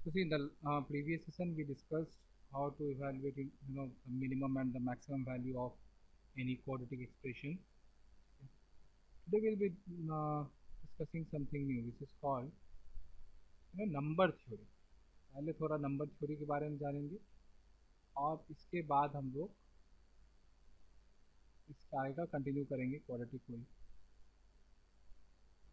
So see, in the previous session we discussed how to evaluate, the minimum and the maximum value of any quadratic expression. Today we'll be discussing something new, which is called number theory. पहले थोड़ा number theory के बारे में जानेंगे और इसके बाद हम लोग इसका आगे कंटिन्यू करेंगे क्वाड्रेटिक थ्योरी.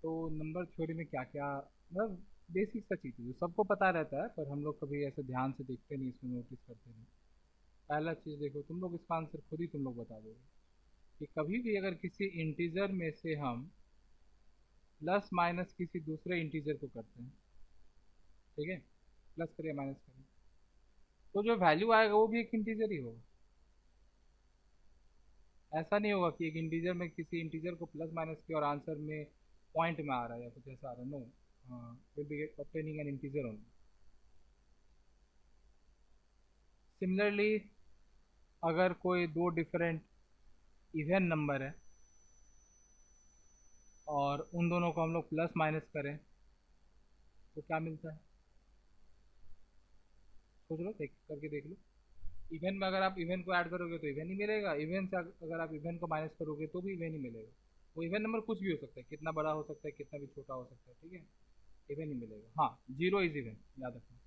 तो नंबर थ्योरी में क्या क्या मतलब बेसिक सा चीज़ है जो सबको पता रहता है, पर हम लोग कभी ऐसे ध्यान से देखते नहीं, इसमें नोटिस करते नहीं. पहला चीज़ देखो, तुम लोग इसका आंसर खुद ही तुम लोग बता दोगे कि कभी भी अगर किसी इंटीजर में से हम प्लस माइनस किसी दूसरे इंटीजर को करते हैं, ठीक है, प्लस करिए माइनस करिए, तो जो वैल्यू आएगा वो भी एक इंटीजर ही होगा. ऐसा नहीं होगा कि एक इंटीजर में किसी इंटीजर को प्लस माइनस किया और आंसर में पॉइंट में आ रहा है या कुछ ऐसा आ रहा है. No, will be obtaining an integer only. Similarly, अगर कोई दो डिफरेंट इवन नंबर है और उन दोनों को हम लोग प्लस माइनस करें तो क्या मिलता है? सोच लो, देख करके देख लो. इवन में अगर आप इवन को ऐड करोगे तो इवन ही मिलेगा, इवन से अगर आप इवन को माइनस करोगे तो भी इवन ही मिलेगा. वो इवन नंबर कुछ भी हो सकता है, कितना बड़ा हो सकता है, कितना भी छोटा हो सकता है, ठीक है, इवन ही मिलेगा. हाँ, जीरो इज इवन, याद रखना,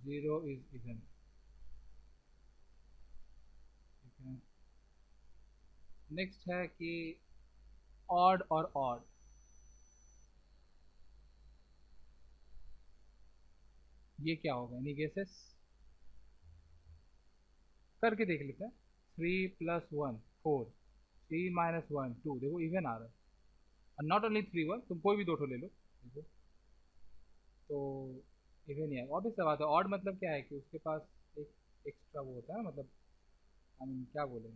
जीरो इज इवन. ठीक है. नेक्स्ट है कि ऑड और ऑड. ये क्या होगा? Any guesses? करके देख लेते हैं. 3+1 4, 3-1 2, देखो इवन आ रहा है. और नॉट ओनली 3 1, तुम कोई भी दो ठो ले लो, देखो तो इवन ही है. ऑब्वियस सी बात है. ऑड मतलब क्या है कि उसके पास एक एक्स्ट्रा वो होता है, मतलब हम क्या बोले,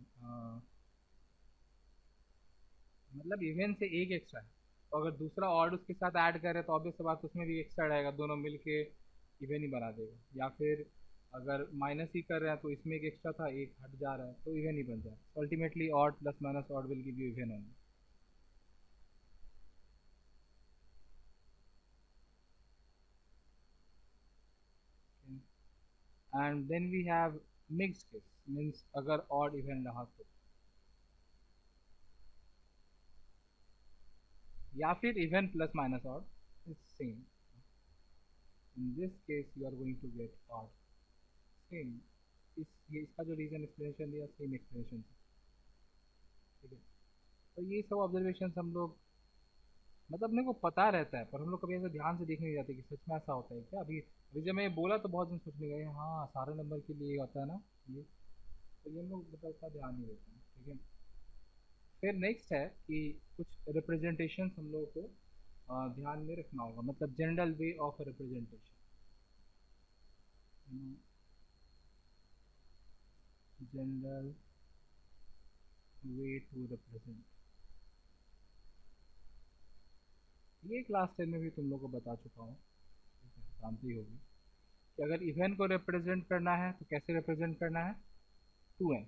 मतलब इवन से एक एक्स्ट्रा है. तो अगर दूसरा ऑड उसके साथ ऐड करे तो ऑब्वियस सी बात उसमें भी एक्स्ट्रा रहेगा, दोनों मिलके इवन ही बना देगा. या फिर अगर माइनस ही कर रहे हैं तो इसमें एक एक्स्ट्रा था, एक हट जा रहा है तो इवन ही बन जाए. Ultimately odd plus minus odd will give you even only. And then we have mixed case, means अगर ऑड इवन रहा तो, या फिर even plus minus odd is same. In this case you are going to get odd. Same ये इसका जो reason explanation दिया same explanation. ठीक है. तो ये सब ऑब्जर्वेशन हम लोग मतलब अपने को पता रहता है, पर हम लोग कभी ऐसे ध्यान से देखने नहीं जाते कि सच में ऐसा होता है क्या. अभी अभी जब मैं ये बोला तो बहुत जन सोचने गए हाँ सारे नंबर के लिए होता है ना ये. तो ये हम लोग मतलब इतना ध्यान नहीं देते हैं. ठीक है. फिर नेक्स्ट है कि कुछ रिप्रेजेंटेशन हम लोगों को ध्यान में रखना होगा, मतलब general way of representation. General way to represent. ये क्लास 10 में भी तुम लोग को बता चुका हूँ, जानती होगी कि अगर इवन को रिप्रेजेंट करना है तो कैसे रिप्रेजेंट करना है? 2n.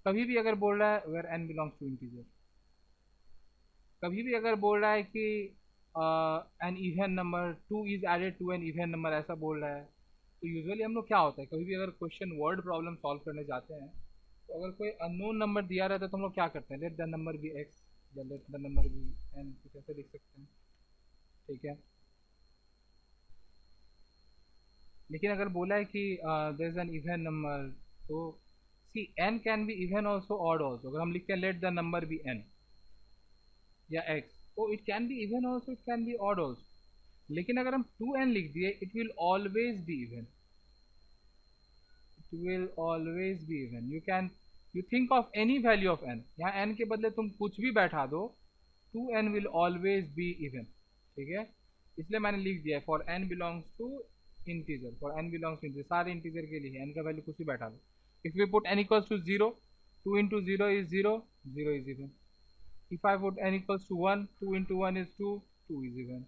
कभी भी अगर बोल रहा है where n belongs to integer, कभी भी अगर बोल रहा है कि an even number 2 is added to an even number, ऐसा बोल रहा है, तो यूजुअली हम लोग क्या होता है, कभी भी अगर क्वेश्चन वर्ड प्रॉब्लम सॉल्व करने जाते हैं तो अगर कोई अननोन नंबर दिया रहता है तो हम लोग क्या करते हैं, let the number be x या let the number be n, कुछ ऐसे लिख सकते हैं. ठीक है. लेकिन अगर बोला है कि there is an even number, तो see n can be even also odd also. अगर हम लिखते हैं let the number be n या x, तो it can be even also, it can be odd also. लेकिन अगर हम 2n लिख दिए, it will always be even, it will always be even. You think of any value of n, यहाँ n के बदले तुम कुछ भी बैठा दो, 2n will always be even. ठीक है. इसलिए मैंने लिख दिया for n belongs to integer, for n belongs to integer, सारे इंटीजर के लिए n का वैल्यू कुछ भी बैठा दो. If we put n equals to 0, 2 into 0 is 0, 0 is even. If I put n equals to 1, 2 into 1 is 2, 2 is even.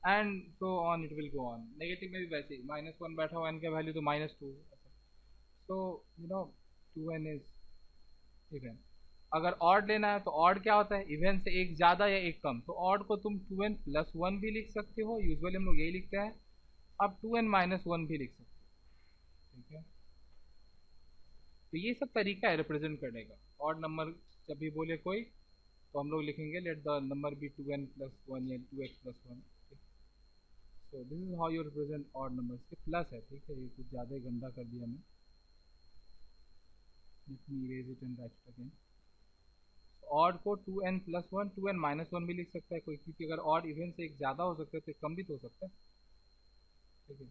And so on it will go on. Negative में भी वैसे ही, -1 बैठा हुआ n का वैल्यू तो -2. So you know 2n is even. अगर odd लेना है तो ऑड क्या होता है, इवन से एक ज़्यादा या एक कम. तो ऑड को तुम 2n+1 भी लिख सकते हो, यूजुअली हम लोग यही लिखते हैं. आप 2n-1 भी लिख सकते हो, ठीक है। तो ये सब तरीका है रिप्रेजेंट करने का। ऑड नंबर जब भी बोले कोई तो हम लोग लिखेंगे late the number B 2n+1 या 2x+1। So this is how you represent odd number. से प्लस है, ठीक है, ये कुछ ज़्यादा ही गंदा कर दिया मैं। Let me erase it and right it again. Odd को 2n+1 2n-1 भी लिख सकता है कोई, क्योंकि अगर ऑड इवन से एक ज़्यादा हो सकता है तो एक कम भी तो हो सकता है, ठीक है।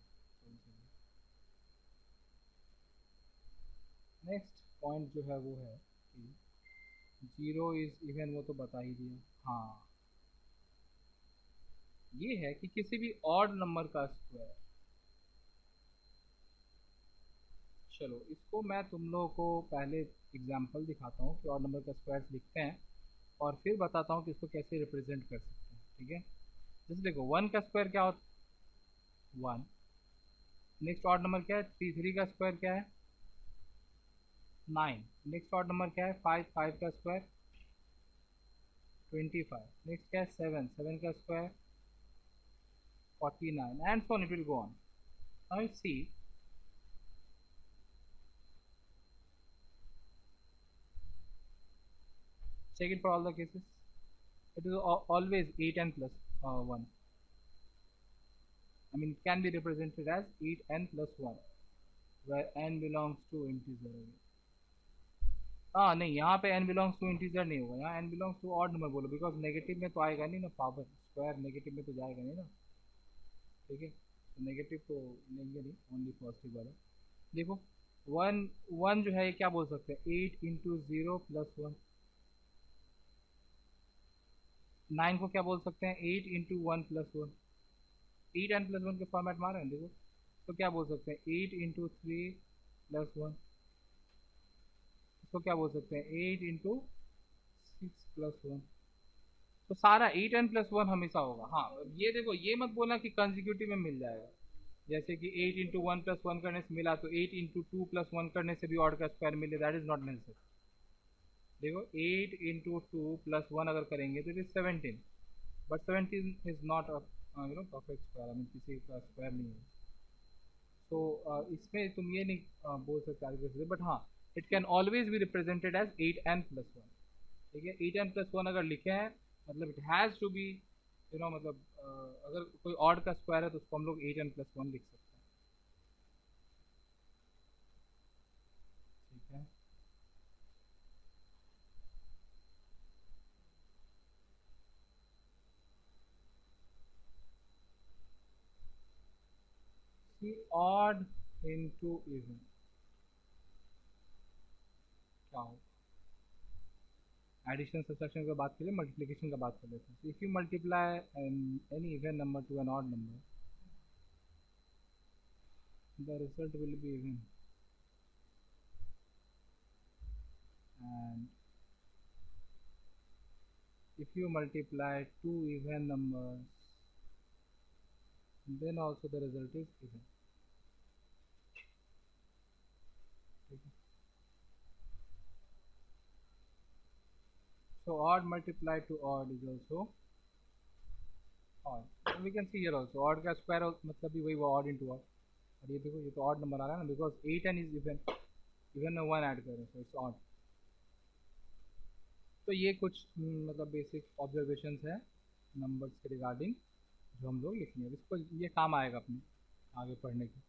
नेक्स्ट पॉइंट जो है वो है कि 0 इज इवन, वो तो बता ही दिया। हाँ, ये है कि किसी भी ऑड नंबर का स्क्वायर। चलो इसको मैं तुम लोगों को पहले एग्जांपल दिखाता हूँ कि ऑड नंबर का स्क्वायर लिखते हैं, और फिर बताता हूँ कि इसको कैसे रिप्रेजेंट कर सकते हैं, ठीक है। जैसे देखो 1 का स्क्वायर क्या होता है, 1। नेक्स्ट ऑड नंबर क्या है, 3, 3 का स्क्वायर क्या है, 9। नेक्स्ट ऑड नंबर क्या है, 5, 5 का स्क्वायर 25। नेक्स्ट क्या है, 7, 7 का square 49, and so on it will go on. Now you see, check it for all the cases. It is always 8n plus 1. I mean, it can be represented as 8n plus 1, where n belongs to integer. हाँ नहीं, यहाँ पे n belongs to integer नहीं होगा, यहाँ n belongs to odd number बोलो, because negative में तो आएगा नहीं ना, पावर स्क्वायर नेगेटिव में तो जाएगा नहीं ना, ठीक है। तो नेगेटिव तो लेंगे नहीं, ओनली पॉजिटिव वाला। देखो 1 1 जो है ये क्या बोल सकते हैं, 8 × 0 + 1। 9 को क्या बोल सकते हैं, 8 × 1 + 1। 8n+1 के फॉर्मेट मारे हैं देखो, तो क्या बोल सकते हैं, 8 × 3 + 1। इसको क्या बोल सकते हैं, 8 × 6 + 1। तो सारा 8n+1 हमेशा होगा। हाँ, ये देखो, ये मत बोलना कि कंजिक्यूटिव में मिल जाएगा, जैसे कि 8 × 1 + 1 करने से मिला तो 8 × 2 + 1 करने से भी ऑड का स्क्वायर मिले, दैट इज नॉट नेसेसरी। देखो 8 × 2 + 1 अगर करेंगे तो it is 17, but 17 is not a perfect square, I mean किसी का स्क्वायर नहीं है। तो इसमें तुम ये नहीं बोल सकते, बट हाँ, it can always be represented as 8n+1, ठीक है। 8n+1 अगर लिखे हैं मतलब इट हैज़ टू बी मतलब अगर कोई ऑड का स्क्वायर है तो उसको हम लोग 8n+1 लिख सकते हैं, ठीक है। ऑड इनटू इवन क्या हो, एडिशन सब्सट्रैक्शन का बात करें, मल्टीप्लिकेशन का बात कर लेते हैं। If you multiply any even number to an odd number, the result will be even, and if you multiply two even numbers, then also the result is even, ठीक है। So odd multiplied to odd is also odd. So we can see here also odd का square मतलब भी वही, वो odd into odd। और ये देखो, ये तो odd नंबर आ रहा है ना, because 8n is even, even में 1 ऐड करें so it's odd। तो ये कुछ मतलब बेसिक ऑब्जर्वेशंस है नंबर्स के रिगार्डिंग जो हम लोग लिखेंगे, इसको ये काम आएगा अपने आगे पढ़ने की।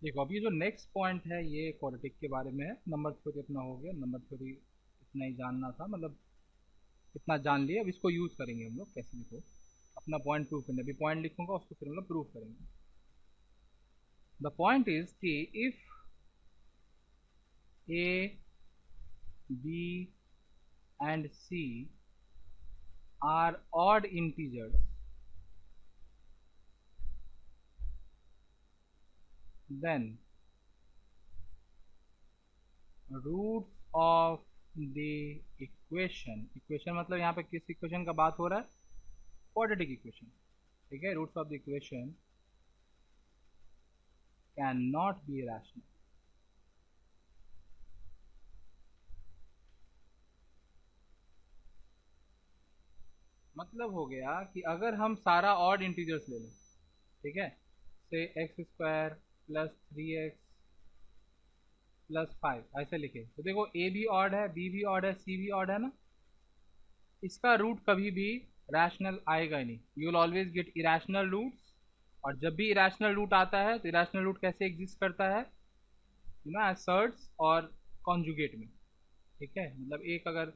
देखो अभी जो नेक्स्ट पॉइंट है ये क्वाड्रेटिक के बारे में है। नंबर थ्योरी अपना हो गया, नंबर थ्योरी इतना ही जानना था, मतलब इतना जान लिया। अब इसको यूज़ करेंगे हम लोग कैसे, देखो अपना पॉइंट प्रूव करने, अभी पॉइंट लिखूंगा उसको फिर हम लोग प्रूव करेंगे। द पॉइंट इज कि if A B and C are odd integers, then roots of the equation, equation मतलब यहाँ पे किस इक्वेशन का बात हो रहा है, क्वाड्रेटिक इक्वेशन, ठीक है। Roots of the equation can not be rational. मतलब हो गया कि अगर हम सारा ऑड इंटीजर्स ले लें, ठीक है, से x square plus 3x plus 5 ऐसे लिखे, तो देखो ए भी ऑड है, बी भी ऑड है, सी भी ऑड है ना, इसका रूट कभी भी रैशनल आएगा ही नहीं, you will always get irrational roots. और जब भी इरेशनल रूट आता है तो इरेशनल रूट कैसे एग्जिस्ट करता है, यू नो, असर्ट्स और कॉन्जुगेट में, ठीक है, मतलब एक अगर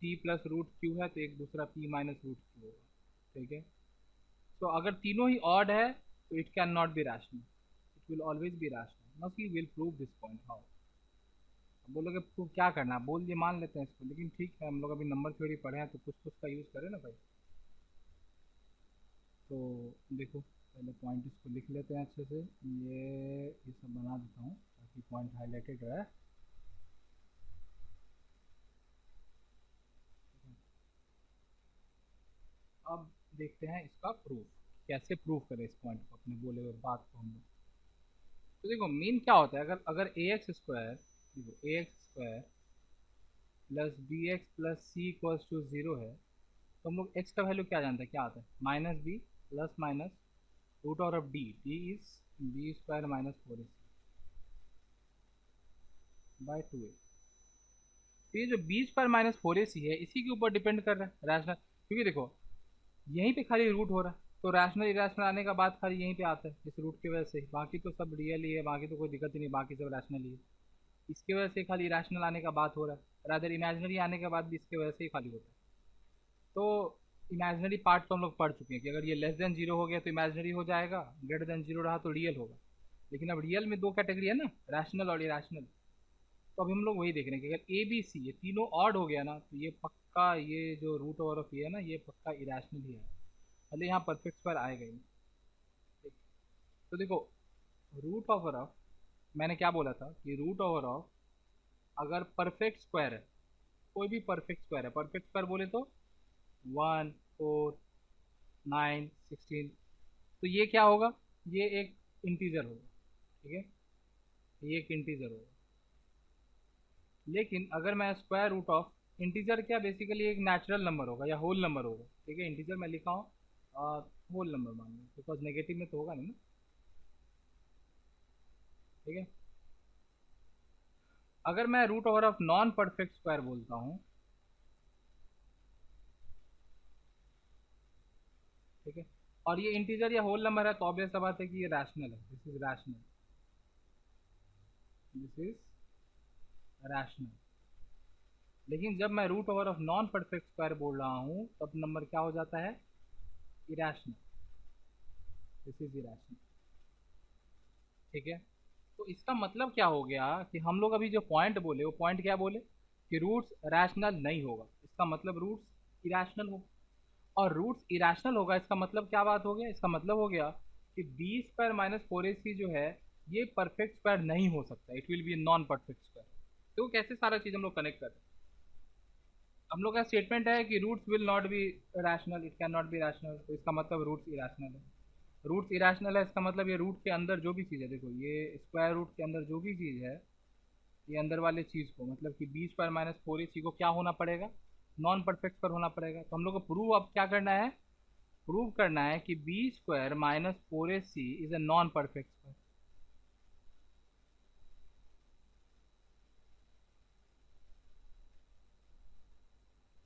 p प्लस रूट क्यू है तो एक दूसरा p माइनस रूट क्यू होगा, ठीक है। तो अगर तीनों ही ऑड है तो it can not be rational, it will always be rational. Now we will prove this point how. बोलोगे प्रूव क्या करना है, बोल दिए मान लेते हैं इसको, लेकिन ठीक है हम लोग अभी नंबर थ्योरी पढ़े हैं तो कुछ कुछ का यूज़ करें ना भाई। तो देखो पहले पॉइंट इसको लिख लेते हैं अच्छे से, ये सब बना देता हूँ ताकि पॉइंट हाईलाइटेड रहे। अब देखते हैं इसका प्रूफ, कैसे प्रूफ करें इस पॉइंट को, अपने बोले हुए बात को हम लोग। तो देखो मीन क्या होता है, अगर अगर ए एक्स स्क्वायर, देखो a x square plus b x plus c equals to 0 है, तो हम लोग एक्स का वैल्यू क्या जानते हैं, क्या आता है, minus b plus minus root और of d, d is b square minus 4ac by 2a। तो ये जो बी स्क्वायर माइनस 4ac है इसी के ऊपर डिपेंड कर रहा है रैशनल, क्योंकि देखो यहीं पे खाली रूट हो रहा है, तो रैशनल इरेशनल आने का बाद खाली यहीं पे आता है इस रूट की वजह से, बाकी तो सब रियल ही है, बाकी तो कोई दिक्कत ही नहीं, बाकी सब रैशनल ही है, इसके वजह से खाली इरेशनल आने का बात हो रहा है, रादर इमेजिनरी आने के बाद भी इसके वजह से ही खाली होता है। तो इमेजिनरी पार्ट तो हम लोग पढ़ चुके हैं कि अगर ये लेस देन जीरो हो गया तो इमेजिनरी हो जाएगा, ग्रेटर देन जीरो रहा तो रियल होगा, लेकिन अब रियल में दो कैटेगरी है ना, रैशनल और इरेशनल। तो अभी हम लोग वही देख रहे हैं कि अगर ए बी सी ये तीनों ऑड हो गया ना तो ये पक्का, ये जो रूट ओवर ऑफ ये है ना ये पक्का इरेशनल ही है, मतलब यहाँ परफेक्ट स्क्वायर आएगा ही नहीं। ठीक। तो देखो रूट ओवर ऑफ, मैंने क्या बोला था कि रूट ओवर ऑफ अगर परफेक्ट स्क्वायर है, कोई भी परफेक्ट स्क्वायर है, परफेक्ट स्क्वायर बोले तो 1 4 9 16, तो ये क्या होगा, ये एक इंटीजर होगा, ठीक है, ये एक इंटीजर होगा। लेकिन अगर मैं स्क्वायर रूट ऑफ, इंटीजर क्या बेसिकली एक नेचुरल नंबर होगा या होल नंबर होगा, ठीक है, इंटीजर मैं लिखा हूँ होल नंबर मान लो, बिकॉज नेगेटिव में तो होगा नहीं ना, ठीक है। अगर मैं root over of non perfect square बोलता हूँ, ठीक है, और ये इंटीजर या होल नंबर है तो ऑब्वियस सा बात है कि ये रैशनल है, this is rational, this is rational. लेकिन जब मैं root over of non perfect square बोल रहा हूँ तब नंबर क्या हो जाता है, इरेशनल, दिस इज इरेशनल, ठीक है। तो इसका मतलब क्या हो गया कि हम लोग अभी जो पॉइंट बोले वो पॉइंट क्या बोले कि रूट्स रैशनल नहीं होगा, इसका मतलब रूट्स इरेशनल होगा, और रूट्स इरेशनल होगा इसका मतलब क्या बात हो गया, इसका मतलब हो गया कि बी स्क्वायर माइनस 4ac जो है ये परफेक्ट स्क्वायर नहीं हो सकता, it will be non perfect square. तो कैसे सारा चीज़ हम लोग कनेक्ट कर रहे हैं, हम लोग का स्टेटमेंट है कि roots will not be rational, it can not be rational, तो इसका मतलब रूट्स इरेशनल है, रूट्स इरेशनल है इसका मतलब ये रूट के अंदर जो भी चीज़ है, देखो ये स्क्वायर रूट के अंदर जो भी चीज़ है, ये अंदर वाले चीज़ को मतलब कि बी स्क्वायर माइनस 4ac को क्या होना पड़ेगा, नॉन परफेक्ट स्क्वायर होना पड़ेगा। तो हम लोग को प्रूव अब क्या करना है, प्रूव करना है कि b square minus 4ac is a non perfect square,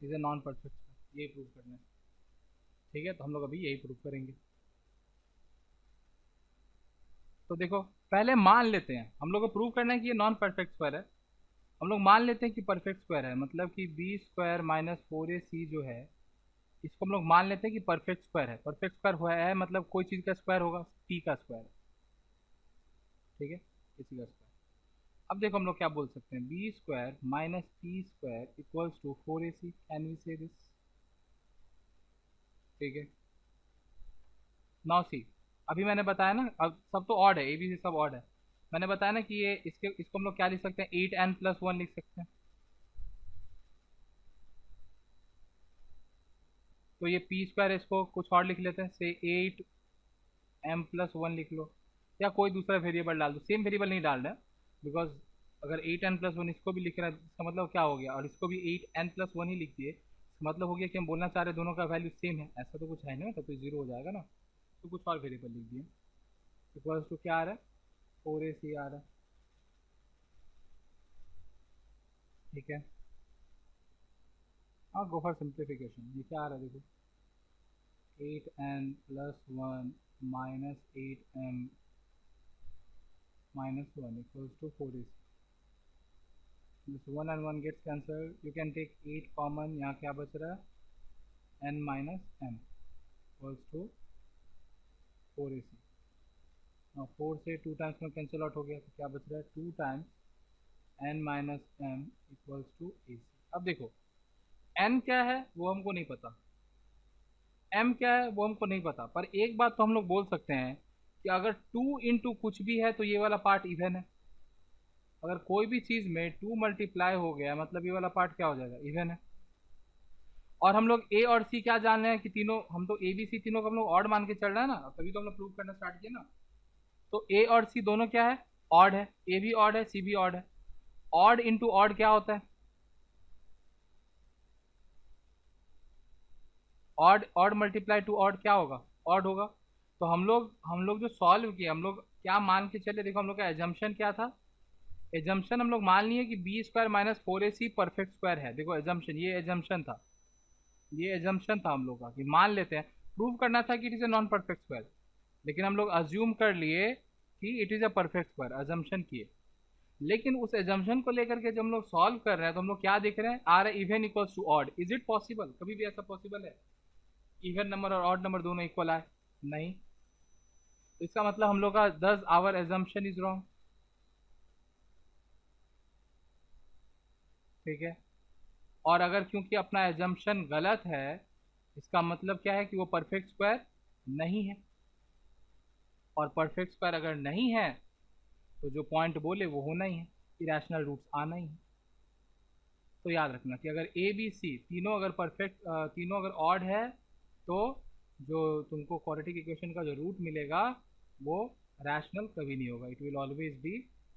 is a non perfect square, ये प्रूव करना है, ठीक है। तो हम लोग अभी यही प्रूव करेंगे। तो देखो पहले मान लेते हैं, हम लोग को प्रूव करना है कि ये नॉन परफेक्ट स्क्वायर है, हम लोग मान लेते हैं कि परफेक्ट स्क्वायर है, मतलब कि बी स्क्वायर माइनस 4ac जो है इसको हम लोग मान लेते हैं कि परफेक्ट स्क्वायर है, परफेक्ट स्क्वायर हुआ है मतलब कोई चीज़ का स्क्वायर होगा, टी का स्क्वायर, ठीक है, इसी का स्क्वायर। अब देखो हम लोग क्या बोल सकते हैं, b square minus p square equals to 4ac, can we say this, ठीक है। नाउ सी, अभी मैंने बताया ना, अब सब तो ऑड है, ए बी सी सब ऑड है, मैंने बताया ना कि ये इसको हम लोग क्या लिख सकते हैं, 8n+1 लिख सकते हैं, तो ये पी स्क्वायर इसको कुछ और लिख लेते हैं, से 8m+1 लिख लो, या कोई दूसरा वेरिएबल डाल दो, सेम वेरिएबल नहीं डालना है, बिकॉज अगर 8n+1 इसको भी लिख रहा है इसका मतलब क्या हो गया, और इसको भी 8n+1 ही लिख दिए, इसका मतलब हो गया कि हम बोलना चाह रहे दोनों का वैल्यू सेम है, ऐसा तो कुछ है नहीं, तब तो जीरो हो जाएगा ना। तो कुछ और वेरिएबल लिख दिए। इक्वल्स टू क्या आ रहा है, 4ac आ रहा है, ठीक है। हाँ, गो फॉर सिंप्लीफिकेशन। ये क्या आ रहा है देखो, 8n plus 1 minus 8m minus 1 equals to 4ac. This 1 and 1 gets cancelled. You can take 8 common. यहाँ क्या बच रहा है, n minus m equals to 4ac. Now 4 से 2 टाइम्स में कैंसिल आउट हो गया, तो क्या बच रहा है, 2 times n minus m equals to ac. अब देखो n क्या है वो हमको नहीं पता, m क्या है वो हमको नहीं पता, पर एक बात तो हम लोग बोल सकते हैं कि अगर 2 इंटू कुछ भी है तो ये वाला पार्ट इवन है। अगर कोई भी चीज़ में 2 मल्टीप्लाई हो गया मतलब ये वाला पार्ट क्या हो जाएगा, इवन है। और हम लोग ए और सी क्या जान रहे हैं कि तीनों, हम तो ए बी सी तीनों को हम लोग ऑड मान के चल रहे हैं ना, तभी तो हम लोग प्रूव करना स्टार्ट किया ना। तो ए और सी दोनों क्या है, ऑड है, ए भी ऑड है, सी भी ऑड है। ऑड इंटू ऑड क्या होता है, odd odd multiply two odd क्या होगा, ऑड होगा। तो हम लोग जो सॉल्व किए, हम लोग क्या मान के चले, देखो हम लोग का एजम्पशन क्या था, एजम्पशन हम लोग मान लिए कि b square minus 4ac perfect square है। देखो एजम्पशन, ये एजम्पशन था, ये एजम्पशन था हम लोग का कि मान लेते हैं। प्रूव करना था कि it is a non perfect square, लेकिन हम लोग अज्यूम कर लिए कि it is a perfect square, assumption किए। लेकिन उस एजम्पशन को लेकर के जब हम लोग सॉल्व कर रहे हैं तो हम लोग क्या देख रहे हैं, are even equals to odd. Is it possible, कभी भी ऐसा पॉसिबल है इवन नंबर और ऑड नंबर दोनों इक्वल आए, नहीं। तो इसका मतलब हम लोग का दस आवर एजम्पशन इज रॉन्ग, ठीक है। और अगर क्योंकि अपना एजम्पशन गलत है, इसका मतलब क्या है कि वो परफेक्ट स्क्वायर नहीं है। और परफेक्ट स्क्वायर अगर नहीं है तो जो पॉइंट बोले वो होना ही है, इरेशनल रूट्स आना ही है। तो याद रखना कि अगर ए बी सी तीनों अगर परफेक्ट, तीनों अगर ऑड है, तो जो तुमको क्वाड्रेटिक इक्वेशन का जो रूट मिलेगा वो रैशनल कभी नहीं होगा, it will always B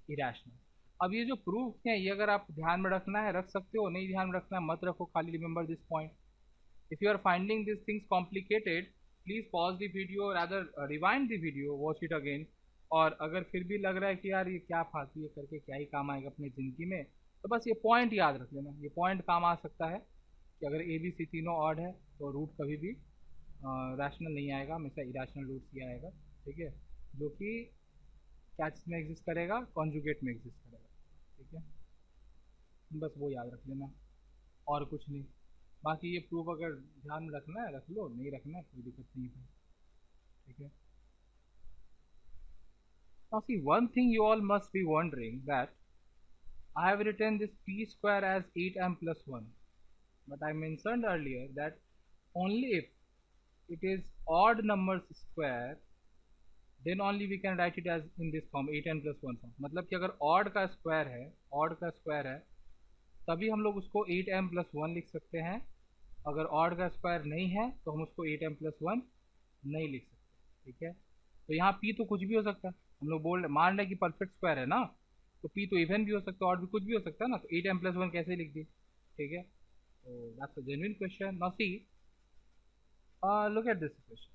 irrational. अब ये जो प्रूफ है ये अगर आप ध्यान में रखना है रख सकते हो, नहीं ध्यान में रखना है मत रखो, खाली remember this point. If you are finding these things complicated, please pause the video, rather rewind the video, watch it again. और अगर फिर भी लग रहा है कि यार ये क्या फालतू, ये करके क्या ही काम आएगा अपनी ज़िंदगी में, तो बस ये पॉइंट याद रख लेना, ये पॉइंट काम आ सकता है कि अगर ए बी सी तीनों ऑड है तो रूट कभी भी रैशनल नहीं आएगा, हमेशा इरेशनल रूट ही आएगा, ठीक है। जो कि क्या चीज़ में एग्जिस्ट करेगा, कॉन्जुगेट में एग्जिस्ट करेगा, ठीक है। बस वो याद रख लेना और कुछ नहीं। बाकी ये प्रूफ अगर ध्यान में रखना है रख लो, नहीं रखना है कोई दिक्कत नहीं है, ठीक है। Now see, one thing you all must be wondering that I have written this p square as 8m plus 1, but I mentioned earlier that only if it is odd numbers square, then only we can write it as in this form 8n plus 1 form। मतलब कि अगर odd का square है, odd का square है, तभी हम लोग उसको 8m plus 1 लिख सकते हैं। अगर ऑड का स्क्वायर नहीं है तो हम उसको 8m plus 1 नहीं लिख सकते, ठीक है। तो यहाँ p तो कुछ भी हो सकता है, हम लोग बोल मान रहे हैं कि परफेक्ट स्क्वायर है ना, तो p तो इवन भी हो सकता है, ऑड भी कुछ भी हो सकता है ना, तो 8m plus 1 कैसे लिख दी, ठीक है। तो that's a genuine question. Now see, look at this question,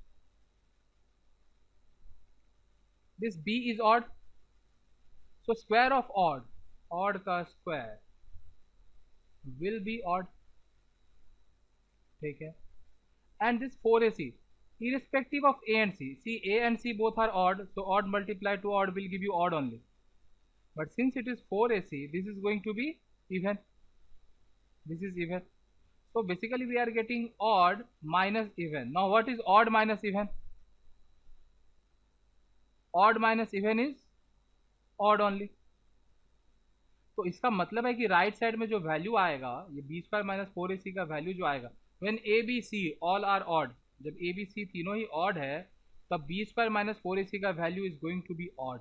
this b is odd, so square of odd, odd का स्क्वायर विल बी ऑड, ठीक है। And this 4ac irrespective of a and c both are odd, so odd multiplied to odd will give you odd only, but since it is 4ac this is going to be even, this is even. So basically we are getting odd minus even. Now what is odd minus even, odd minus even is odd only। तो इसका मतलब है कि right side में जो value आएगा, ये B square minus 4ac का वैल्यू जो आएगा, when a b c all are odd, जब ए बी सी तीनों ही ऑड है तब बी स्क्वायर माइनस 4ac का value is going to be odd,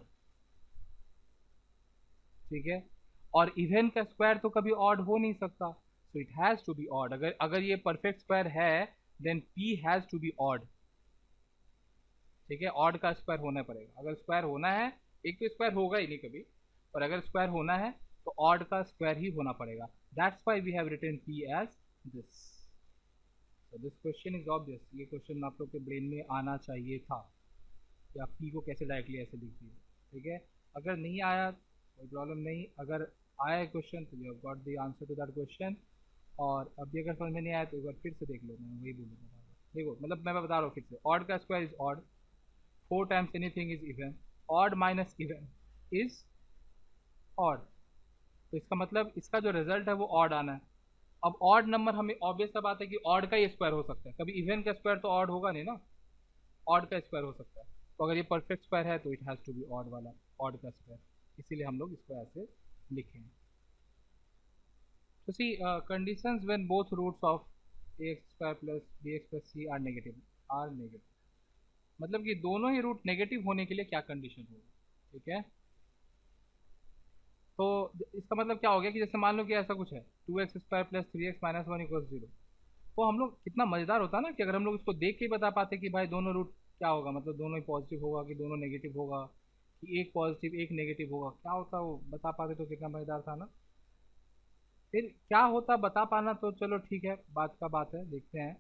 ठीक है। और इवन का स्क्वायर तो कभी ऑड हो नहीं सकता, so it has to be odd. अगर ये परफेक्ट स्क्वायर है then p has to be odd, ठीक है। ऑड का स्क्वायर होना पड़ेगा, अगर स्क्वायर होना है, एक तो स्क्वायर होगा ही नहीं कभी, और अगर स्क्वायर होना है तो ऑड का स्क्वायर ही होना पड़ेगा। That's why we have written p as this. So this question is obvious. ये क्वेश्चन आप लोग के ब्रेन में आना चाहिए था कि आप पी को कैसे डायरेक्टली ऐसे लिख दिए, ठीक है। अगर नहीं आया कोई प्रॉब्लम नहीं, अगर आया क्वेश्चन तो you have got the answer to that question. और अभी अगर समझ में नहीं आया तो एक बार फिर से देख लो, मैं वही बोलूँगा। देखो मतलब मैं बता रहा हूँ फिर से, ऑड का square is odd, 4 times anything is even, odd minus even is odd. तो इसका मतलब इसका जो रिजल्ट है वो ऑड आना है। अब ऑड नंबर हमें ऑब्वियस सा बात है कि ऑड का ही स्क्वायर हो सकता है, कभी इवन का स्क्वायर तो ऑड होगा नहीं ना, ऑड का स्क्वायर हो सकता है। तो अगर ये परफेक्ट स्क्वायर है तो it has to be odd वाला, ऑड का स्क्वायर, इसीलिए हम लोग इसको ऐसे लिखे हैं। तो see conditions when both roots of ax square plus bx plus c are negative, are negative मतलब कि दोनों ही रूट नेगेटिव होने के लिए क्या कंडीशन होगी, ठीक है। तो इसका मतलब क्या हो गया कि जैसे मान लो कि ऐसा कुछ है 2x square plus 3x minus 1 equal 0। तो हम लोग कितना मज़ेदार होता ना कि अगर हम लोग इसको देख के ही बता पाते कि भाई दोनों रूट क्या होगा, मतलब दोनों ही पॉजिटिव होगा कि दोनों नेगेटिव होगा, कि एक पॉजिटिव एक नेगेटिव होगा, क्या होता वो बता पाते तो कितना मज़ेदार था ना। फिर क्या होता बता पाना तो चलो ठीक है, बात का बात है, देखते हैं।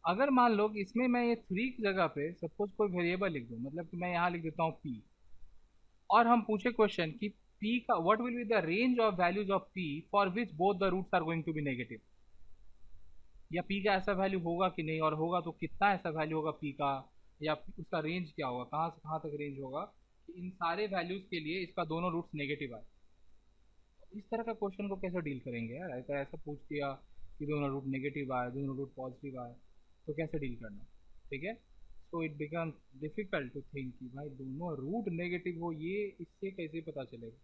अगर मान लो कि इसमें मैं ये 3 की जगह पे सपोज कोई वेरिएबल लिख दूँ, मतलब कि मैं यहाँ लिख देता हूँ p, और हम पूछे क्वेश्चन कि p का what will be the range of values of p for which both the roots are going to be negative, या p का ऐसा वैल्यू होगा कि नहीं, और होगा तो कितना ऐसा वैल्यू होगा p का, या उसका रेंज क्या होगा, कहाँ से कहाँ तक रेंज होगा कि इन सारे वैल्यूज के लिए इसका दोनों रूट्स नेगेटिव आए। इस तरह का क्वेश्चन को कैसे डील करेंगे यार, अगर ऐसा पूछ दिया कि दोनों रूट नेगेटिव आए दोनों रूट पॉजिटिव आए तो कैसे डील करना, ठीक है। So it become difficult to think कि भाई दोनों रूट नेगेटिव हो, ये इससे कैसे पता चलेगा,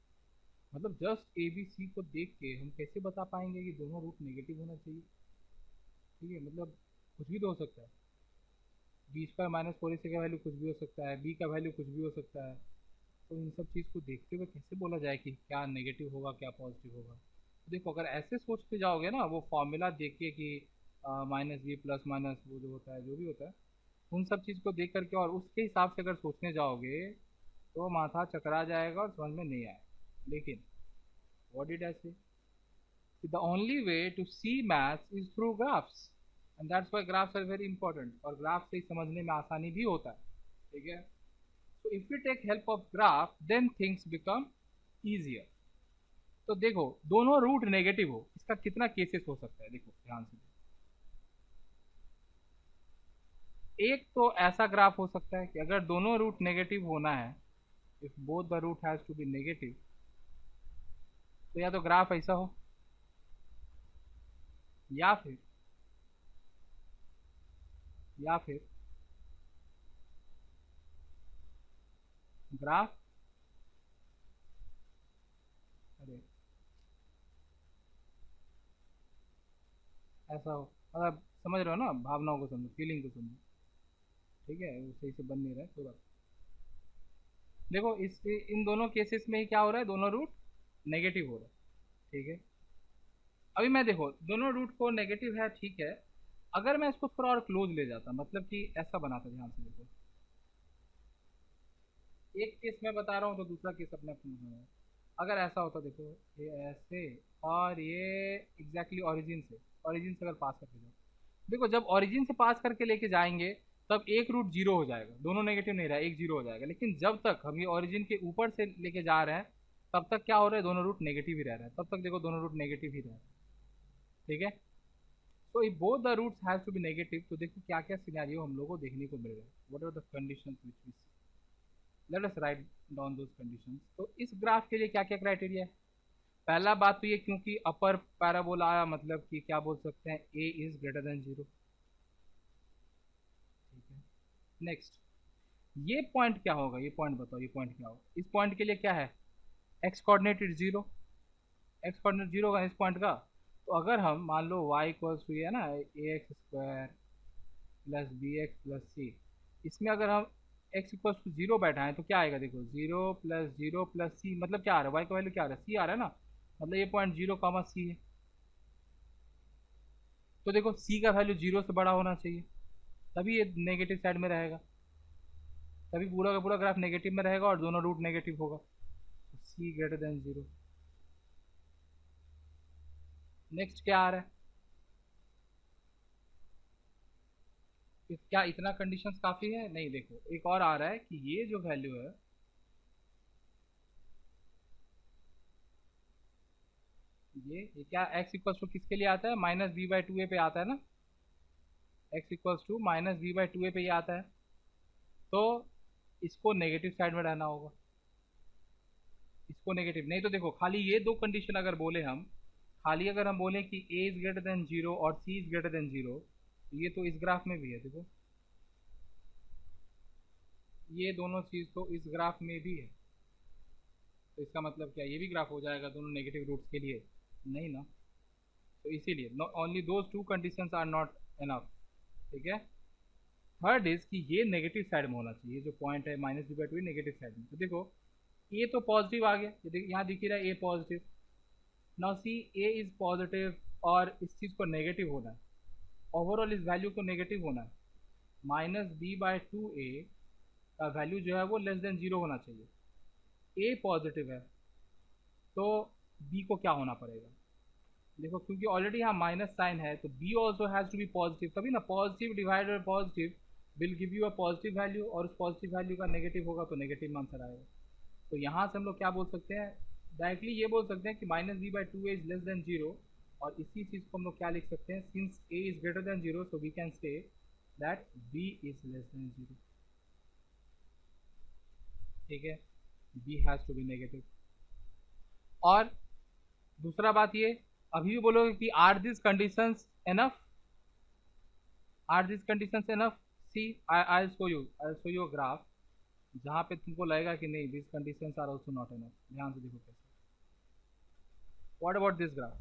मतलब जस्ट ए बी सी को देख के हम कैसे बता पाएंगे कि दोनों रूट नेगेटिव होना चाहिए, ठीक है। मतलब कुछ भी तो हो सकता है, बी स्क्वायर माइनस 4ac का वैल्यू कुछ भी हो सकता है, बी का वैल्यू कुछ भी हो सकता है। तो इन सब चीज़ को देखते हुए कैसे बोला जाए कि क्या नेगेटिव होगा क्या पॉजिटिव होगा। तो देखो अगर ऐसे सोचते जाओगे ना, वो फॉर्मूला देख के कि माइनस बी प्लस माइनस वो जो होता है जो भी होता है, उन सब चीज़ को देख करके और उसके हिसाब से अगर सोचने जाओगे तो माथा चकरा जाएगा और समझ में नहीं आएगा। लेकिन what did I say, the only way to see maths is through graphs, and that's why graphs are very important, और ग्राफ से ही समझने में आसानी भी होता है, ठीक है। So if we take help of graph, then things become easier. तो देखो दोनों रूट नेगेटिव हो, इसका कितना केसेस हो सकता है, देखो ध्यान से। एक तो ऐसा ग्राफ हो सकता है कि अगर दोनों रूट नेगेटिव होना है, if both the root has to be negative, तो या तो ग्राफ ऐसा हो, या फिर या फिर ग्राफ, अरे ऐसा हो, मतलब समझ रहे हो ना, भावनाओं को समझो, फीलिंग को समझो, ठीक है। वो सही से बन नहीं रहा है थोड़ा। देखो इस इन दोनों केसेस में ही क्या हो रहा है, दोनों रूट नेगेटिव हो रहा है, ठीक है। अभी मैं देखो दोनों रूट को नेगेटिव है, ठीक है। अगर मैं इसको थोड़ा और क्लोज ले जाता, मतलब कि ऐसा बनाता, ध्यान से देखो, एक केस मैं बता रहा हूँ तो दूसरा केस अपने अपने में। अगर ऐसा होता देखो, ये ऐसे और ये एग्जैक्टली ओरिजिन से, ओरिजिन से अगर पास करके जाओ, देखो जब ओरिजिन से पास करके लेके जाएंगे तब एक रूट जीरो हो जाएगा, दोनों नेगेटिव नहीं रहा, एक जीरो हो जाएगा। लेकिन जब तक हम ये ओरिजिन के ऊपर से लेके जा रहे हैं तब तक क्या हो रहा है, दोनों रूट नेगेटिव ही रह रहा है, तब तक देखो दोनों रूट नेगेटिव ही रह रहा है, ठीक है। तो if both the roots has to be negative, तो देखो क्या क्या सिनेरियो हम लोगों को देखने को मिल रहा है, what are the conditions which we see, let us write down those conditions. तो इस ग्राफ के लिए क्या क्या क्राइटेरिया है, पहला बात तो ये क्योंकि अपर पैराबोला आया, मतलब कि क्या बोल सकते हैं, ए इज ग्रेटर देन जीरो, ठीक है। नेक्स्ट, ये पॉइंट क्या होगा, ये पॉइंट बताओ, ये पॉइंट क्या होगा, इस पॉइंट के लिए क्या है, x coordinate is zero, x coordinate zero होगा इस पॉइंट का। तो अगर हम मान लो y इक्वल्स टू ये है ना a x square plus b x plus c, इसमें अगर हम x इक्वल्स टू जीरो बैठाएं तो क्या आएगा, देखो जीरो प्लस सी, मतलब क्या आ रहा है, y का वैल्यू क्या आ रहा है, सी आ रहा है ना, मतलब ये पॉइंट जीरो कॉमा सी है। तो देखो सी का वैल्यू जीरो से बड़ा होना चाहिए, तभी ये नेगेटिव साइड में रहेगा, तभी पूरा का पूरा ग्राफ नेगेटिव में रहेगा और दोनों रूट नेगेटिव होगा, तो सी ग्रेटर देन जीरो। नेक्स्ट क्या आ रहा है, क्या इतना कंडीशंस काफ़ी है? नहीं, देखो एक और आ रहा है कि ये जो वैल्यू है, ये क्या x इक्वल्स टू किसके लिए आता है? Minus b by two a पे आता है ना, x equals to minus b by two a पे ये आता है, तो इसको नेगेटिव साइड में रहना होगा, इसको नेगेटिव नहीं। तो देखो खाली ये दो कंडीशन अगर बोले हम, खाली अगर हम बोले कि a is greater than zero और c is greater than zero, ये तो इस ग्राफ में भी है, देखो ये दोनों चीज़ तो इस ग्राफ में भी है, तो इसका मतलब क्या ये भी ग्राफ हो जाएगा दोनों नेगेटिव रूट्स के लिए? नहीं ना। तो इसीलिए only those two conditions are not enough. ठीक है। थर्ड इज कि ये नेगेटिव साइड में होना चाहिए, जो पॉइंट है minus D by two negative side में। तो देखो ए तो पॉजिटिव आ गया, यहाँ दिख ही रहा है a positive. Now see a is positive और इस चीज़ को नेगेटिव होना है, ओवरऑल इस वैल्यू को नेगेटिव होना है। माइनस बी बाई टू ए का वैल्यू जो है वो लेस देन जीरो होना चाहिए। ए पॉजिटिव है तो बी को क्या होना पड़ेगा? देखो क्योंकि ऑलरेडी यहाँ माइनस साइन है तो b also has to be positive, तभी ना positive divided by positive will give you a positive value, और उस पॉजिटिव वैल्यू का नेगेटिव होगा तो नेगेटिव आंसर आएगा। तो यहाँ से हम लोग क्या बोल सकते हैं? डायरेक्टली ये बोल सकते हैं कि minus b by two a is less than zero, और इसी चीज़ को हम लोग क्या लिख सकते हैं? Since a is greater than zero so we can say that b is less than zero. ठीक है, b has to be negative. और दूसरा बात ये, अभी भी बोलोगे कि are this conditions enough, are this conditions enough? See I show you graph जहाँ पे तुमको लगेगा कि नहीं this conditions are also not enough. ध्यान से देखो कैसे। What about this graph?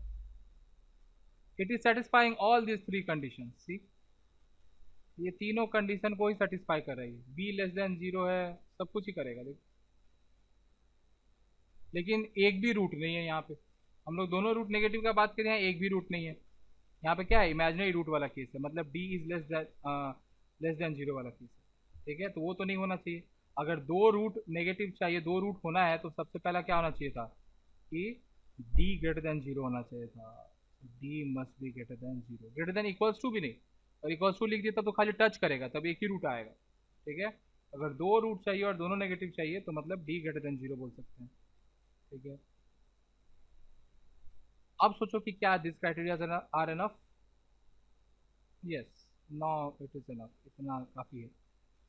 It is satisfying all this three conditions. See ये तीनों कंडीशन को ही सेटिस्फाई कर रही है, बी लेस देन जीरो है, सब कुछ ही करेगा। लेकिन एक भी रूट नहीं है यहाँ पे, हम लोग दोनों रूट नेगेटिव का बात करें, एक भी रूट नहीं है यहाँ पे। क्या है? इमेजिनरी रूट वाला केस है, मतलब D is less than zero वाला केस है। ठीक है, तो वो तो नहीं होना चाहिए। अगर दो रूट नेगेटिव चाहिए, दो रूट होना है, तो सबसे पहला क्या होना चाहिए था कि डी ग्रेटर देन जीरो होना चाहिए था। D must be greater than zero, greater than equals to भी नहीं, और इक्वल्स टू लिख देता तो खाली टच करेगा तब एक ही रूट आएगा। ठीक है, अगर दो रूट चाहिए और दोनों नेगेटिव चाहिए तो मतलब डी ग्रेटर देन जीरो बोल सकते हैं। ठीक है, अब सोचो कि क्या this criteria are enough? Yes, no it is enough, इतना काफ़ी है।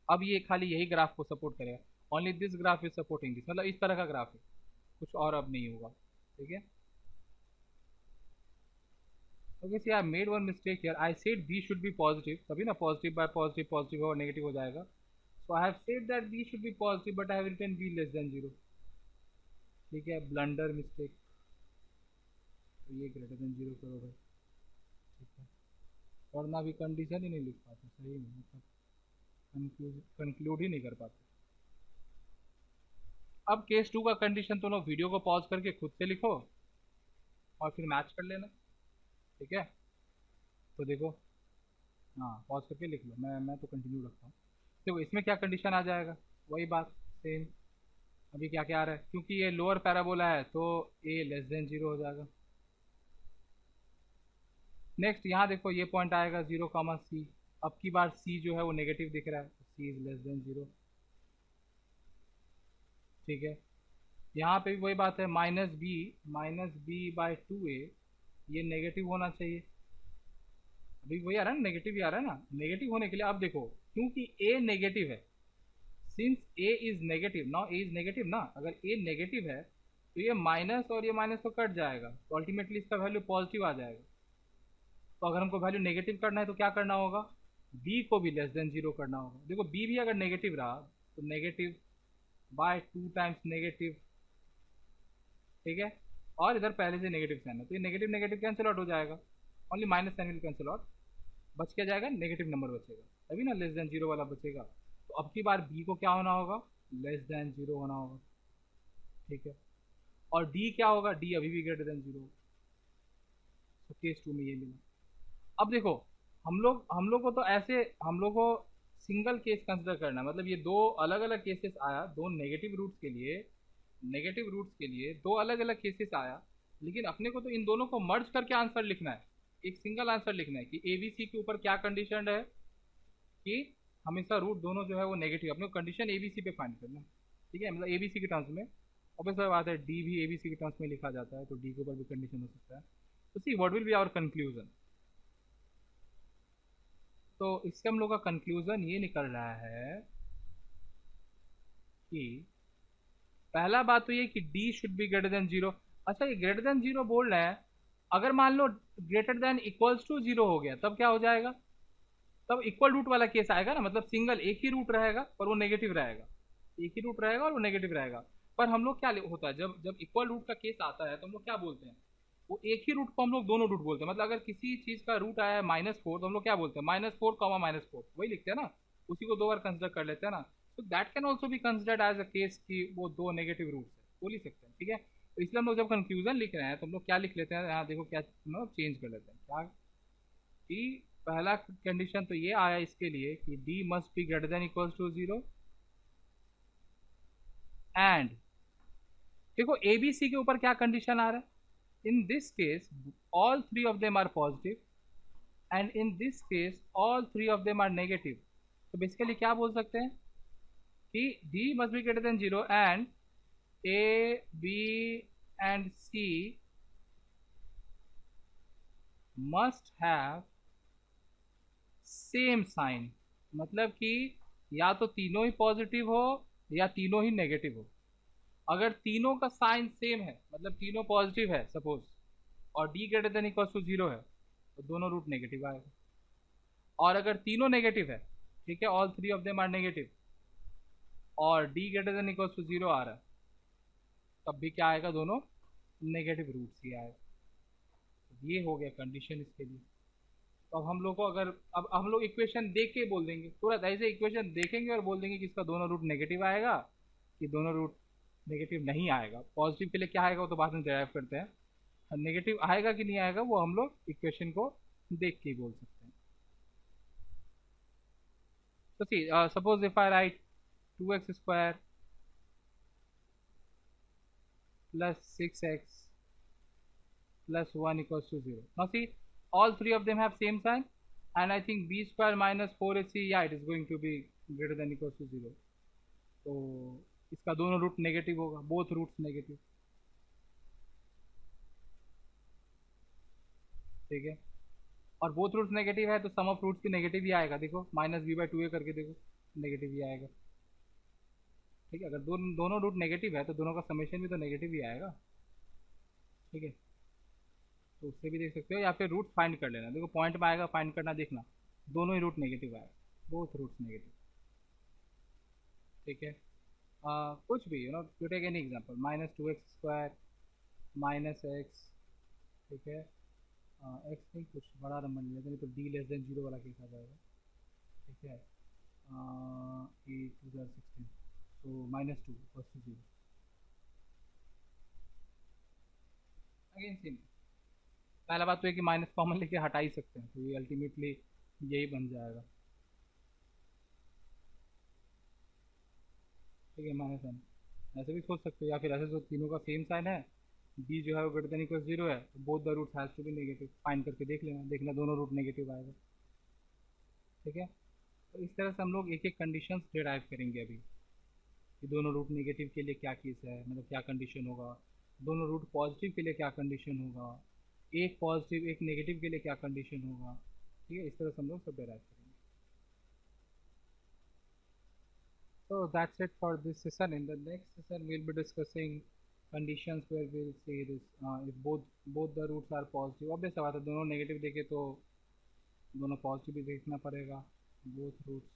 अब ये खाली यही ग्राफ को सपोर्ट करेगा, only this graph is supporting this, मतलब इस तरह का ग्राफ है, कुछ और अब नहीं होगा। ठीक है, okay see I made one mistake here, I said b should be positive, तभी ना पॉजिटिव बाय पॉजिटिव पॉजिटिव और नेगेटिव हो जाएगा। So I have said that b should be positive but I have written b less than zero. ठीक है, blunder mistake, तो ये greater than zero करो भाई। ठीक है, वरना भी कंडीशन ही नहीं लिख पाते सही में, मतलब कंक्लूड ही नहीं कर पाते। अब केस टू का कंडीशन तो लोग वीडियो को पॉज करके खुद से लिखो और फिर मैच कर लेना। ठीक है, तो देखो, हाँ पॉज करके लिख लो, मैं तो कंटिन्यू रखता हूँ। देखो इसमें क्या कंडीशन आ जाएगा, वही बात सेम। अभी क्या क्या आ रहा है, क्योंकि ये लोअर पैराबोला है तो ए लेस देन जीरो हो जाएगा। नेक्स्ट यहाँ देखो ये पॉइंट आएगा जीरो कामा सी, अब की बार सी जो है वो नेगेटिव दिख रहा है, सी इज लेस देन जीरो। ठीक है, यहाँ पे भी वही बात है, माइनस बी बाई टू ए, ये नेगेटिव होना चाहिए। अभी वही आ रहा है ना, नेगेटिव ही आ रहा है ना। नेगेटिव होने के लिए अब देखो, क्योंकि ए नेगेटिव है, since a is negative, now A is negative ना, अगर ए नेगेटिव है तो ये माइनस और ये माइनस तो कट जाएगा, तो अल्टीमेटली इसका वैल्यू पॉजिटिव आ जाएगा। तो अगर हमको वैल्यू नेगेटिव करना है तो क्या करना होगा? बी को भी लेस देन जीरो करना होगा। देखो बी भी अगर नेगेटिव रहा तो negative by two times negative. ठीक है, और इधर पहले से नेगेटिव साइन है तो ये नेगेटिव नेगेटिव कैंसिल आउट हो जाएगा, only minus sign will cancel out, बच क्या जाएगा? नेगेटिव नंबर बचेगा, तभी ना लेस देन जीरो वाला बचेगा। तो अब की बार बी को क्या होना होगा? लेस देन जीरो होना होगा। ठीक है, और डी क्या होगा? डी अभी भी ग्रेटर देन जीरो। तो केस टू में ये मिला। अब देखो हम लोग को तो ऐसे हम लोग को सिंगल केस कंसिडर करना है, मतलब ये दो अलग अलग केसेस आया, दो नेगेटिव रूट्स के लिए, दो अलग अलग केसेस आया, लेकिन अपने को तो इन दोनों को मर्ज करके आंसर लिखना है, एक सिंगल आंसर लिखना है कि ए बी सी के ऊपर क्या कंडीशन है, कि हमेशा रूट दोनों जो है वो नेगेटिव, अपने कंडीशन एबीसी पे फाइंड करना, ठीक है, मतलब एबीसी के टर्म्स में। अब सब बात है, डी भी एबीसी के टर्म्स में लिखा जाता है, तो डी के ऊपर भी कंडीशन हो सकता है। तो see what will be our conclusion. तो इससे हम लोग का कंक्लूजन ये निकल रहा है कि पहला बात तो ये कि D should be greater than zero. अच्छा, ये ग्रेटर देन जीरो बोल रहे हैं, अगर मान लो greater than equals to zero हो गया तब क्या हो जाएगा? तब इक्वल रूट वाला केस आएगा ना, मतलब सिंगल एक ही रूट रहेगा पर वो नेगेटिव रहेगा, एक ही रूट रहेगा और वो नेगेटिव रहेगा। पर हम लोग क्या होता है, जब जब इक्वल रूट का केस आता है तो हम लोग क्या बोलते हैं, वो एक ही रूट को हम लोग दोनों रूट बोलते हैं। मतलब अगर किसी चीज का रूट आया है -4 तो हम लोग क्या बोलते हैं, -4 -4 वही लिखते हैं ना, उसी को दो बार कंसिडर कर लेते हैं ना। तो that can also be considered as a case कि वो दो नेगेटिव रूट्स है, वो लिख सकते हैं, ठीक है। तो इसलिए हम लोग जब कंक्लूजन लिख रहे हैं तो हम लोग क्या लिख लेते हैं, यहाँ देखो क्या चेंज कर लेते हैं क्या, कि पहला कंडीशन तो ये आया इसके लिए कि d must be greater than equals to zero, and देखो ए बी सी के ऊपर क्या कंडीशन आ रहा है, in this case all three of them are positive and in this case all three of them are negative. तो basically क्या बोल सकते हैं कि d must be greater than zero and a B and c must have same sign. मतलब कि या तो तीनों ही पॉजिटिव हो या तीनों ही नेगेटिव हो। अगर तीनों का साइन सेम है, मतलब तीनों पॉजिटिव है सपोज, और d greater than equal to zero है, तो दोनों रूट नेगेटिव आएगा। और अगर तीनों नेगेटिव है, ठीक है, all three of them are negative, और d greater than equal to zero आ रहा है, तब भी क्या आएगा, दोनों नेगेटिव रूट्स ही आएगा। ये हो गया कंडीशन इसके लिए। तो अब हम लोग को अगर, अब हम लोग इक्वेशन देख के बोल देंगे, तुरंत ऐसे इक्वेशन देखेंगे और बोल देंगे कि इसका दोनों रूट नेगेटिव आएगा कि दोनों रूट नेगेटिव नहीं आएगा। पॉजिटिव के लिए क्या आएगा वो तो बाद में डिराइव करते हैं, नेगेटिव आएगा कि नहीं आएगा वो हम लोग इक्वेशन को देख के ही बोल सकते हैं। तो see suppose if I write 2x² plus 6x plus 1 equals to 0. Now see, all three of them have same sign, and I think b square minus 4ac, yeah, it is going to be greater than equals to 0. तो इसका दोनों root negative होगा, both roots negative, ठीक है। और both roots negative है तो सम of roots भी नेगेटिव ही आएगा, देखो -b/2a करके देखो, नेगेटिव ही आएगा, ठीक है। अगर दोनों रूट नेगेटिव है तो दोनों का समेशन भी तो नेगेटिव ही आएगा, ठीक है। तो उससे भी देख सकते हो, या फिर रूट फाइंड कर लेना, देखो पॉइंट में आएगा, फाइंड करना, देखना दोनों ही रूट नेगेटिव आएगा, बोथ रूट्स नेगेटिव, ठीक है। कुछ भी you take any example, -2x² -x, ठीक है, एक्स नहीं, कुछ बड़ा नंबर ले लेते हैं तो डी लेस देन जीरो वाला केस आ जाएगा, ठीक है। 2016, तो -2 first to zero, again same. पहला बात तो है कि माइनस कॉमन लेके हटा ही सकते हैं, तो ये अल्टीमेटली यही बन जाएगा, ठीक है, -1। ऐसे भी सोच सकते हो, या फिर ऐसे तो तीनों का सेम साइन है, b जो है वो ग्रेटर देन इक्वल जीरो है, तो both the roots has to be negative, find करके देख लेना, देखना दोनों रूट नेगेटिव आएगा, ठीक है। तो इस तरह से हम लोग एक एक कंडीशंस डिराइव करेंगे अभी, कि दोनों रूट नेगेटिव के लिए क्या केस है, मतलब क्या कंडीशन होगा, दोनों रूट पॉजिटिव के लिए क्या कंडीशन होगा, एक पॉजिटिव एक नेगेटिव के लिए क्या कंडीशन होगा, ठीक है। इस तरह से हम लोग सब डिराइव करेंगे। So that's it for this session. In the next session, we'll be discussing conditions where we'll see this if both the roots are positive. Obvious बात है, दोनों नेगेटिव देखे तो दोनों पॉजिटिव भी देखना पड़ेगा, both roots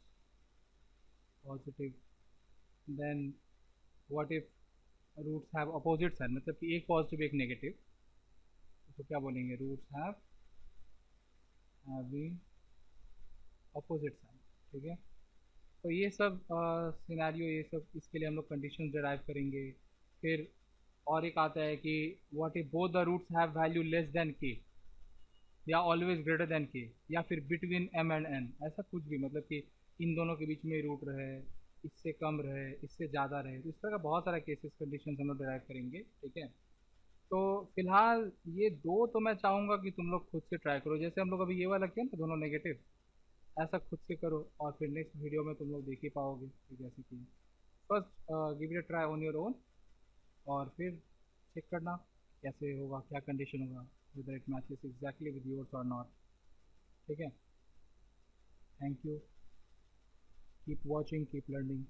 positive. Then what if roots have opposite sign, मतलब कि एक पॉजिटिव एक नेगेटिव, तो क्या बोलेंगे, roots have having opposite sign, ठीक है। तो ये सब सिनेरियो, ये सब इसके लिए हम लोग कंडीशन डिराइव करेंगे। फिर और एक आता है कि what if both the roots have value less than k, या ऑलवेज ग्रेटर देन के, या फिर बिटवीन m एंड n, ऐसा कुछ भी, मतलब कि इन दोनों के बीच में रूट रहे, इससे कम रहे, इससे ज़्यादा रहे, तो इस तरह का बहुत सारा केसेस कंडीशन हम लोग डिराइव करेंगे, ठीक है। तो फिलहाल ये दो तो मैं चाहूँगा कि तुम लोग खुद से ट्राई करो, जैसे हम लोग अभी ये वाला किया ना दोनों नेगेटिव, ऐसा खुद से करो और फिर नेक्स्ट वीडियो में तुम लोग देख ही पाओगे कि कैसे किए। First give it a try on your own, और फिर चेक करना कैसे होगा, क्या कंडीशन होगा, whether it matches exactly with yours or not। ठीक है, thank you, keep watching, keep learning.